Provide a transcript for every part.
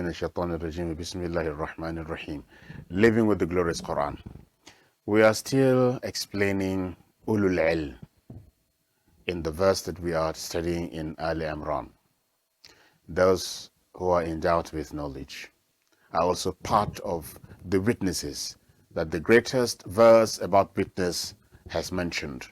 من الشيطان الرجيم بسم الله الرحمن الرحيم. Living with the glorious Qur'an. We are still explaining Ulul Ilm in the verse that we are studying in Ali Imran. Those who are endowed with knowledge are also part of the witnesses that the greatest verse about witness has mentioned.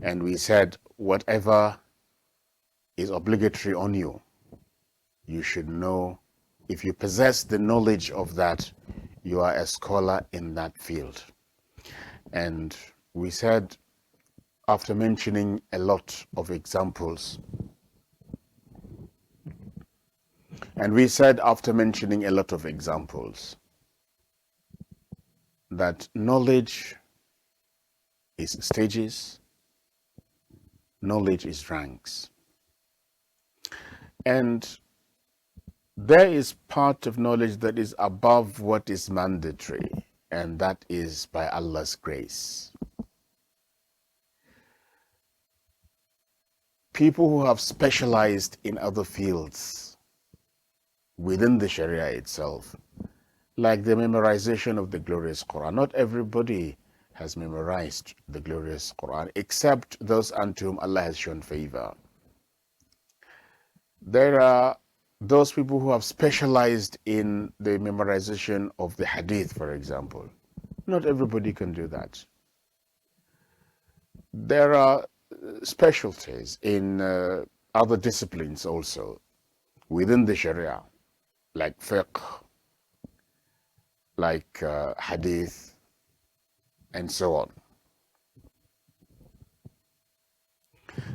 And we said whatever is obligatory on you, you should know. If you possess the knowledge of that, you are a scholar in that field. And we said, after mentioning a lot of examples, that knowledge is stages, knowledge is ranks. And there is part of knowledge that is above what is mandatory, and that is by Allah's grace. People who have specialized in other fields within the Sharia itself, like the memorization of the glorious Qur'an. Not everybody has memorized the glorious Qur'an, except those unto whom Allah has shown favor. There are those people who have specialized in the memorization of the hadith, for example. Not everybody can do that. There are specialties in other disciplines also within the Sharia, like fiqh, like hadith, and so on.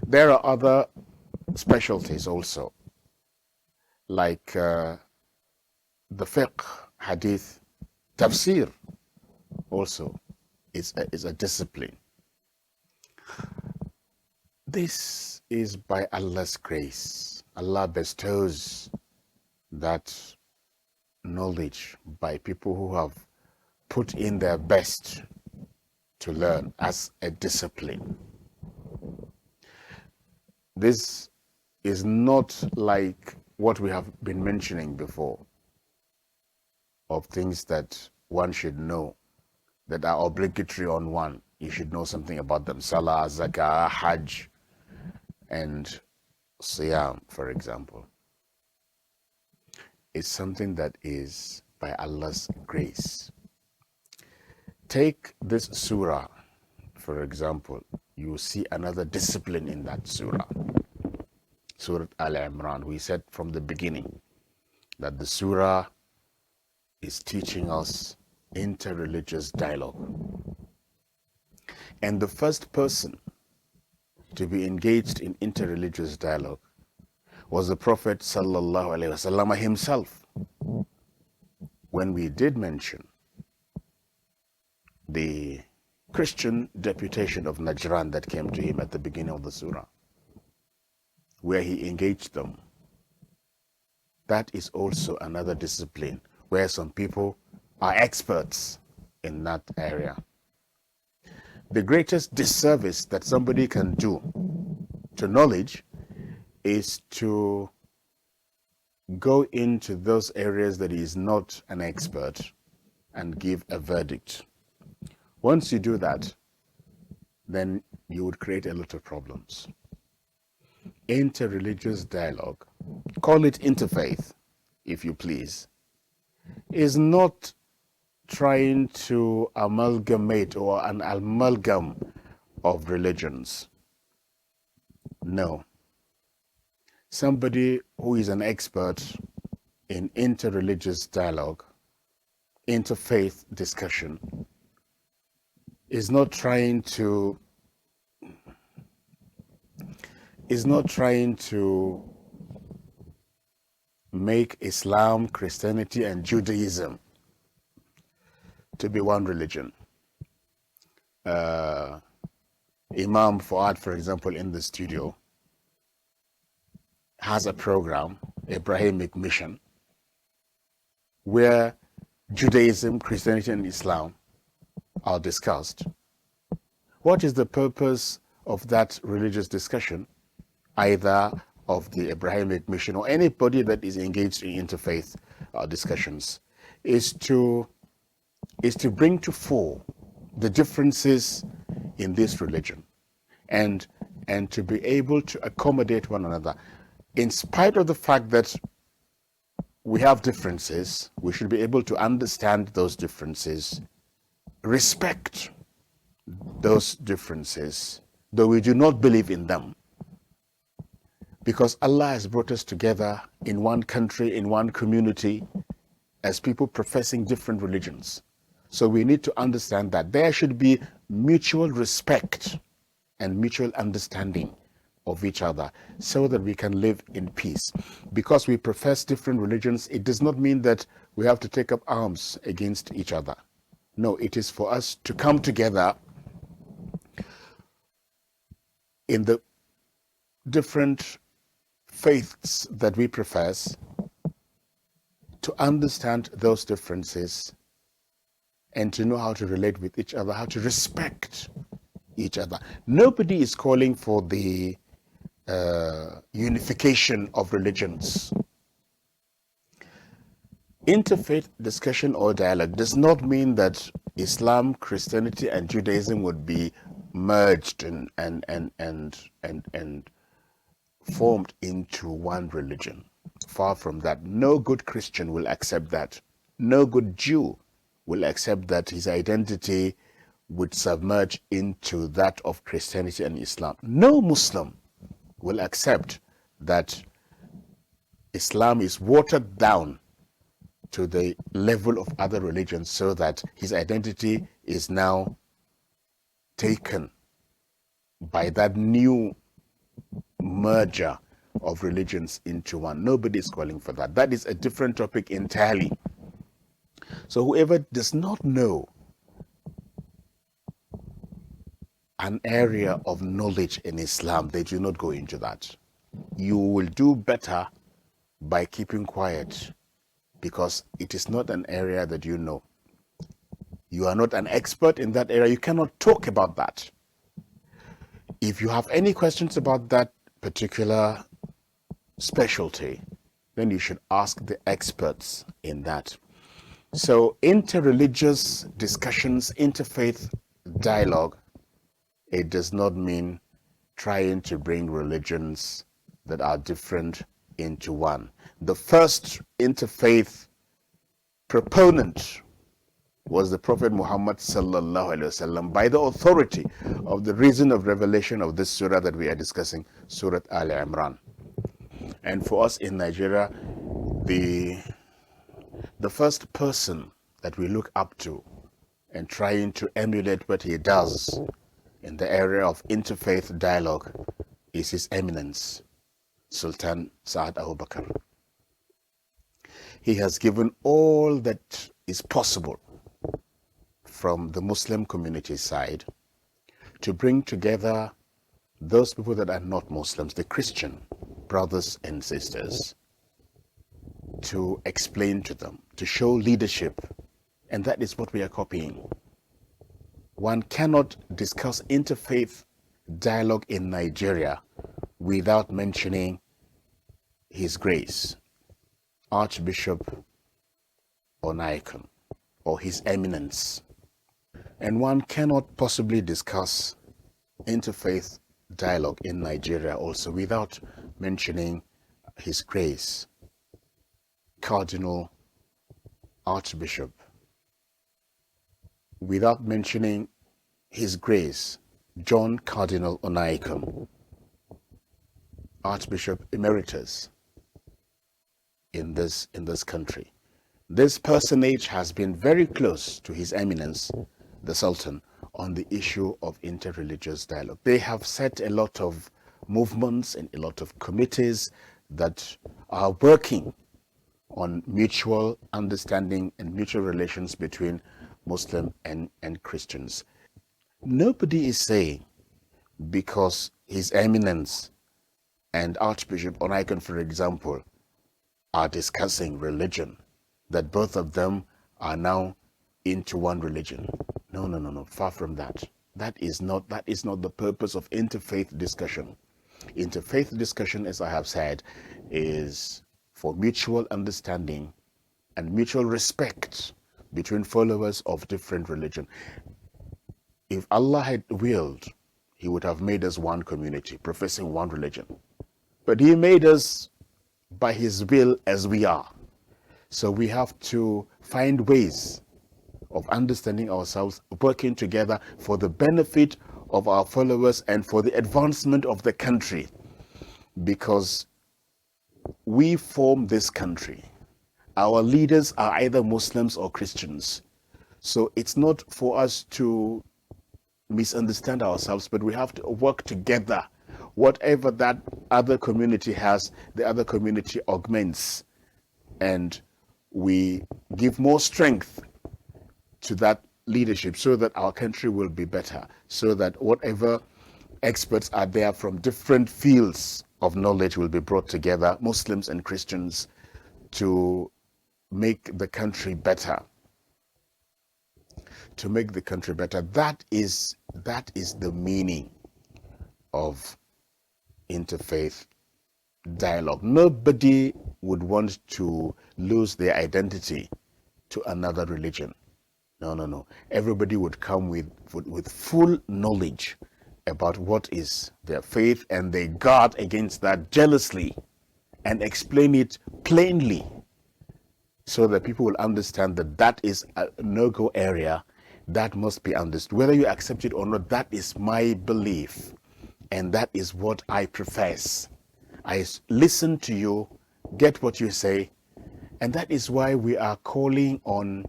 There are other specialties also, like the fiqh, hadith, tafsir also is a discipline. This is by Allah's grace. Allah bestows that knowledge by people who have put in their best to learn as a discipline. This is not like what we have been mentioning before, of things that one should know that are obligatory on one. You should know something about them. Salah, Zakah, Hajj, and Siyam, for example. It's something that is by Allah's grace. Take this surah, for example. You will see another discipline in that surah. Surah Al-Imran. We said from the beginning that the surah is teaching us interreligious dialogue. And the first person to be engaged in interreligious dialogue was the Prophet sallallahu alaihi wasallam himself. When we did mention the Christian deputation of Najran that came to him at the beginning of the surah, where he engaged them, that is also another discipline where some people are experts in that area. The greatest disservice that somebody can do to knowledge is to go into those areas that he is not an expert and give a verdict. Once you do that, then you would create a lot of problems. Interreligious dialogue, call it interfaith if you please, is not trying to amalgamate or an amalgam of religions. No. Somebody who is an expert in interreligious dialogue, interfaith discussion, is not trying to make Islam, Christianity, and Judaism to be one religion. Imam Fuad, for example, in the studio, has a program, Abrahamic Mission, where Judaism, Christianity, and Islam are discussed. What is the purpose of that religious discussion, either of the Abrahamic Mission or anybody that is engaged in interfaith discussions is to bring to fore the differences in this religion, and to be able to accommodate one another. In spite of the fact that we have differences, we should be able to understand those differences, respect those differences, though we do not believe in them. Because Allah has brought us together in one country, in one community, as people professing different religions. So we need to understand that there should be mutual respect and mutual understanding of each other so that we can live in peace. Because we profess different religions, it does not mean that we have to take up arms against each other. No, it is for us to come together in the different faiths that we profess, to understand those differences and to know how to relate with each other, how to respect each other. Nobody is calling for the unification of religions. Interfaith discussion or dialogue does not mean that Islam, Christianity, and Judaism would be merged and formed into one religion. Far from that. No good Christian will accept that. No good Jew will accept that his identity would submerge into that of Christianity and Islam. No Muslim will accept that Islam is watered down to the level of other religions so that his identity is now taken by that new merger of religions into one. Nobody is calling for that. That is a different topic entirely. So whoever does not know an area of knowledge in Islam, they do not go into that. You will do better by keeping quiet, because it is not an area that you know. You are not an expert in that area. You cannot talk about that. If you have any questions about that particular specialty, then you should ask the experts in that. So interreligious discussions, interfaith dialogue, it does not mean trying to bring religions that are different into one. The first interfaith proponent was the Prophet Muhammad sallallahu alaihi wasallam, by the authority of the reason of revelation of this surah that we are discussing, Surah Al Imran. And for us in Nigeria, the first person that we look up to and trying to emulate what he does in the area of interfaith dialogue is His Eminence, Sultan Sa'ad Abubakar. He has given all that is possible from the Muslim community side to bring together those people that are not Muslims, the Christian brothers and sisters, to explain to them, to show leadership. And that is what we are copying. One cannot discuss interfaith dialogue in Nigeria without mentioning His Grace, Archbishop Onaikon, or His Eminence. And one cannot possibly discuss interfaith dialogue in Nigeria also without mentioning His Grace, Cardinal Archbishop, without mentioning His Grace, John Cardinal Onaikon, Archbishop Emeritus in this country. This personage has been very close to His Eminence, the Sultan, on the issue of interreligious dialogue. They have set a lot of movements and a lot of committees that are working on mutual understanding and mutual relations between Muslim and Christians. Nobody is saying because His Eminence and Archbishop Onaikon, for example, are discussing religion, that both of them are now into one religion. No. Far from that. That is not the purpose of interfaith discussion. Interfaith discussion, as I have said, is for mutual understanding and mutual respect between followers of different religion. If Allah had willed, He would have made us one community, professing one religion. But He made us by His will as we are. So we have to find ways of understanding ourselves, working together for the benefit of our followers and for the advancement of the country. Because we form this country. Our leaders are either Muslims or Christians. So it's not for us to misunderstand ourselves, but we have to work together. Whatever that other community has, the other community augments, and we give more strength to that leadership so that our country will be better, so that whatever experts are there from different fields of knowledge will be brought together, Muslims and Christians, to make the country better. To make the country better. That is the meaning of interfaith dialogue. Nobody would want to lose their identity to another religion. No. Everybody would come with full knowledge about what is their faith, and they guard against that jealously and explain it plainly so that people will understand that that is a no-go area that must be understood. Whether you accept it or not, that is my belief, and that is what I profess. I listen to you, get what you say, and that is why we are calling on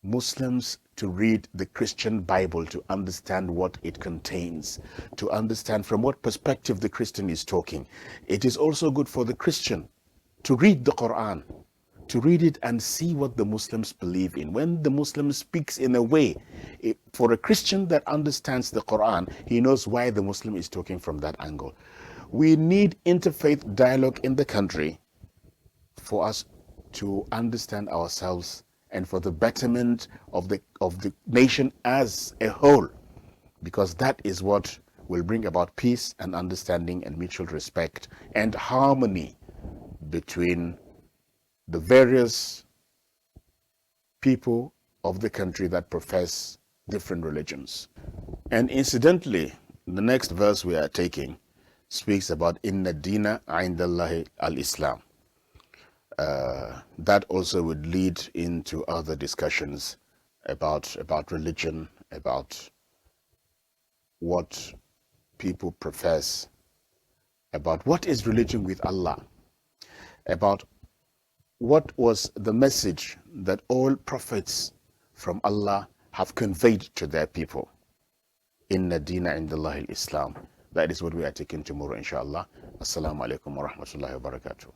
Muslims to read the Christian Bible, to understand what it contains, to understand from what perspective the Christian is talking. It is also good for the Christian to read the Qur'an, to read it and see what the Muslims believe in. When the Muslim speaks in a way, for a Christian that understands the Qur'an, he knows why the Muslim is talking from that angle. We need interfaith dialogue in the country for us to understand ourselves and for the betterment of the nation as a whole, because that is what will bring about peace and understanding and mutual respect and harmony between the various people of the country that profess different religions. And incidentally, the next verse we are taking speaks about inna dina indallahi al-Islam. That also would lead into other discussions about religion, about what people profess, about what is religion with Allah, about what was the message that all prophets from Allah have conveyed to their people. Inna dina indallahi al-Islam. That is what we are taking tomorrow, inshallah. Assalamu alaikum wa rahmatullahi wa barakatuh.